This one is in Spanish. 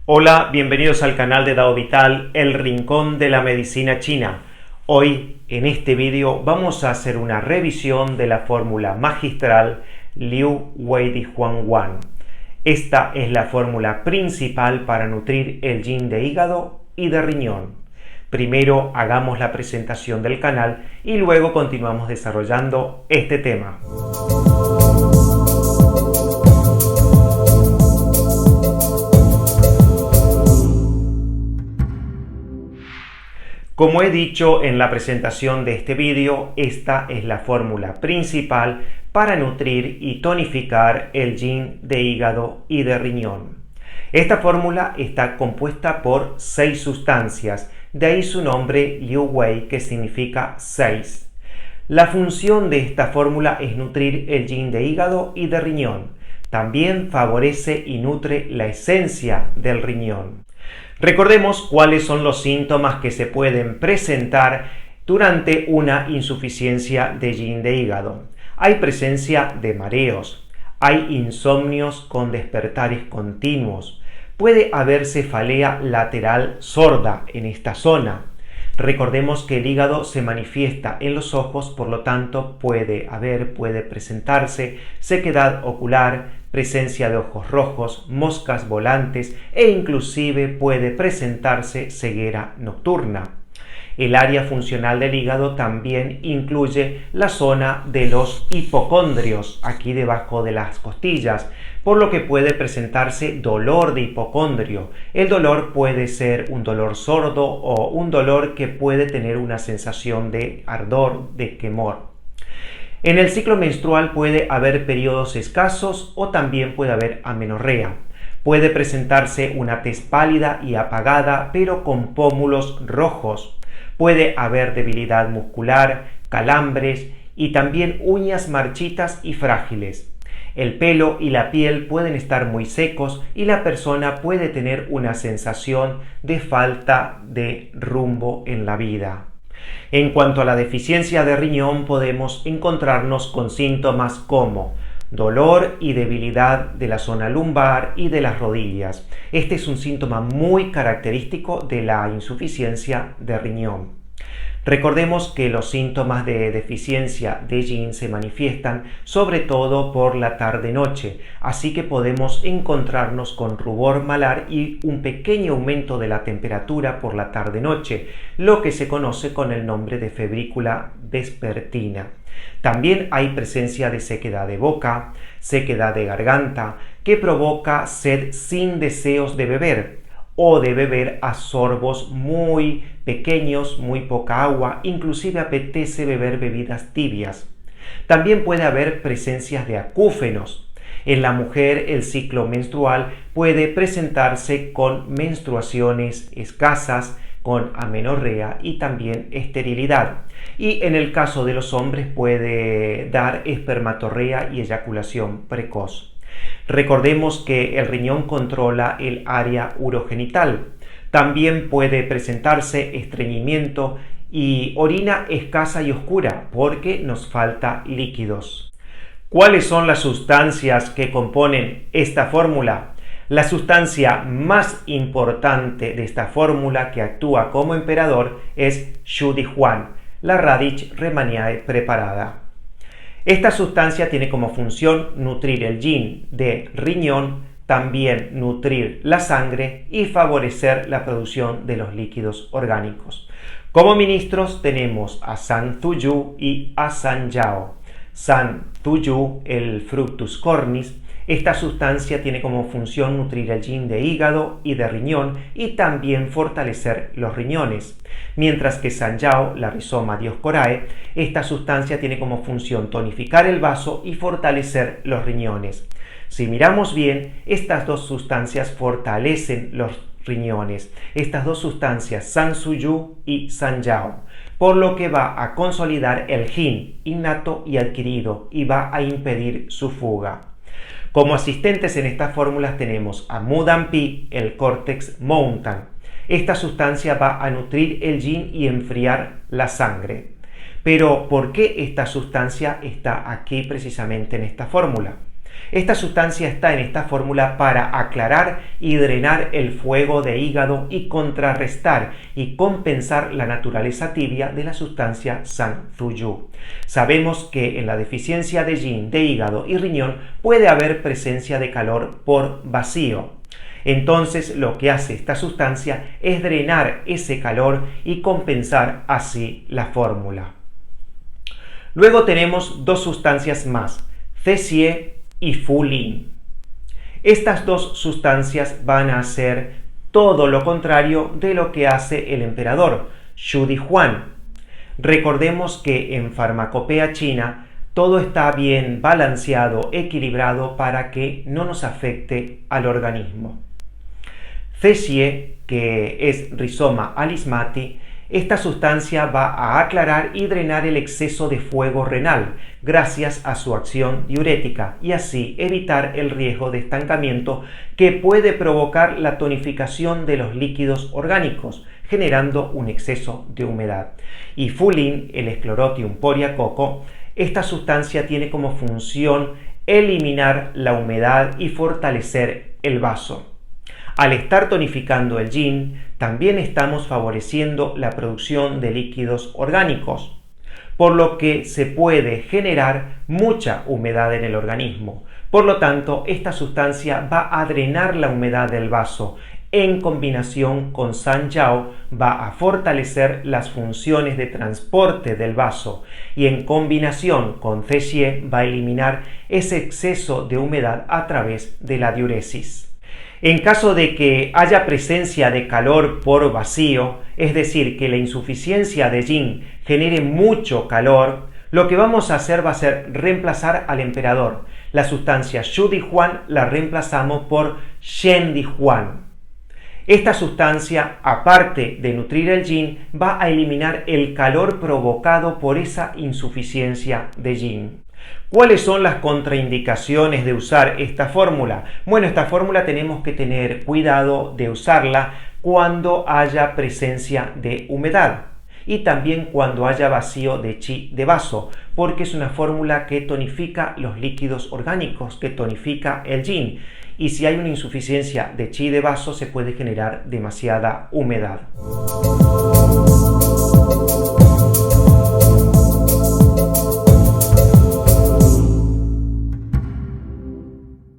Hola, bienvenidos al canal de Dao Vital, el rincón de la medicina china. Hoy, en este vídeo, vamos a hacer una revisión de la fórmula magistral Liu Wei Di Huang Wan. Esta es la fórmula principal para nutrir el yin de hígado y de riñón. Primero hagamos la presentación del canal y luego continuamos desarrollando este tema. Como he dicho en la presentación de este vídeo, esta es la fórmula principal para nutrir y tonificar el yin de hígado y de riñón. Esta fórmula está compuesta por 6 sustancias, de ahí su nombre Liu Wei, que significa 6. La función de esta fórmula es nutrir el yin de hígado y de riñón. También favorece y nutre la esencia del riñón. Recordemos cuáles son los síntomas que se pueden presentar durante una insuficiencia de yin de hígado. Hay presencia de mareos, hay insomnios con despertares continuos, puede haber cefalea lateral sorda en esta zona. Recordemos que el hígado se manifiesta en los ojos, por lo tanto puede presentarse sequedad ocular, presencia de ojos rojos, moscas volantes e inclusive puede presentarse ceguera nocturna. El área funcional del hígado también incluye la zona de los hipocondrios, aquí debajo de las costillas, por lo que puede presentarse dolor de hipocondrio. El dolor puede ser un dolor sordo o un dolor que puede tener una sensación de ardor, de quemor. En el ciclo menstrual puede haber periodos escasos o también puede haber amenorrea. Puede presentarse una tez pálida y apagada, pero con pómulos rojos. Puede haber debilidad muscular, calambres y también uñas marchitas y frágiles. El pelo y la piel pueden estar muy secos y la persona puede tener una sensación de falta de rumbo en la vida. En cuanto a la deficiencia de riñón, podemos encontrarnos con síntomas como dolor y debilidad de la zona lumbar y de las rodillas. Este es un síntoma muy característico de la insuficiencia de riñón. Recordemos que los síntomas de deficiencia de yin se manifiestan sobre todo por la tarde-noche, así que podemos encontrarnos con rubor malar y un pequeño aumento de la temperatura por la tarde-noche, lo que se conoce con el nombre de febrícula vespertina. También hay presencia de sequedad de boca, sequedad de garganta, que provoca sed sin deseos de beber o de beber a sorbos muy pequeños, muy poca agua, inclusive apetece beber bebidas tibias. También puede haber presencias de acúfenos. En la mujer el ciclo menstrual puede presentarse con menstruaciones escasas, con amenorrea y también esterilidad. Y en el caso de los hombres puede dar espermatorrea y eyaculación precoz. Recordemos que el riñón controla el área urogenital. También puede presentarse estreñimiento y orina escasa y oscura porque nos falta líquidos. ¿Cuáles son las sustancias que componen esta fórmula? La sustancia más importante de esta fórmula que actúa como emperador es Shu Di Huang, la Radix Rehmanniae preparada. Esta sustancia tiene como función nutrir el yin de riñón, también nutrir la sangre y favorecer la producción de los líquidos orgánicos. Como ministros tenemos a San Tuyu y a San Yao. San Tuyu, el Fructus cornis. Esta sustancia tiene como función nutrir el yin de hígado y de riñón y también fortalecer los riñones. Mientras que San Yao, la Rhizoma dioscorae, esta sustancia tiene como función tonificar el vaso y fortalecer los riñones. Si miramos bien, estas dos sustancias fortalecen los riñones. Estas dos sustancias, San Suyu y San Yao, por lo que va a consolidar el yin innato y adquirido y va a impedir su fuga. Como asistentes en estas fórmulas tenemos a Mudampi, el Cortex Mountain. Esta sustancia va a nutrir el yin y enfriar la sangre. Pero, ¿por qué esta sustancia está aquí precisamente en esta fórmula? Esta sustancia está en esta fórmula para aclarar y drenar el fuego de hígado y contrarrestar y compensar la naturaleza tibia de la sustancia Sanzhuyu. Sabemos que en la deficiencia de yin de hígado y riñón puede haber presencia de calor por vacío. Entonces lo que hace esta sustancia es drenar ese calor y compensar así la fórmula. Luego tenemos dos sustancias más, Cexie y Fulin. Estas dos sustancias van a hacer todo lo contrario de lo que hace el emperador, Xu Dihuan. Recordemos que en farmacopea china todo está bien balanceado, equilibrado para que no nos afecte al organismo. Cexie, que es Rhizoma alismati, esta sustancia va a aclarar y drenar el exceso de fuego renal gracias a su acción diurética y así evitar el riesgo de estancamiento que puede provocar la tonificación de los líquidos orgánicos, generando un exceso de humedad. Y Fulin, el Sclerotium poriacoco, esta sustancia tiene como función eliminar la humedad y fortalecer el vaso. Al estar tonificando el yin, también estamos favoreciendo la producción de líquidos orgánicos, por lo que se puede generar mucha humedad en el organismo. Por lo tanto, esta sustancia va a drenar la humedad del vaso. En combinación con San Yao va a fortalecer las funciones de transporte del vaso y en combinación con Cexie va a eliminar ese exceso de humedad a través de la diuresis. En caso de que haya presencia de calor por vacío, es decir, que la insuficiencia de yin genere mucho calor, lo que vamos a hacer va a ser reemplazar al emperador. La sustancia Xu Dihuan la reemplazamos por Shen Dihuan. Esta sustancia, aparte de nutrir el yin, va a eliminar el calor provocado por esa insuficiencia de yin. ¿Cuáles son las contraindicaciones de usar esta fórmula? Bueno, esta fórmula tenemos que tener cuidado de usarla cuando haya presencia de humedad y también cuando haya vacío de chi de vaso, porque es una fórmula que tonifica los líquidos orgánicos, que tonifica el yin. Y si hay una insuficiencia de chi de vaso se puede generar demasiada humedad.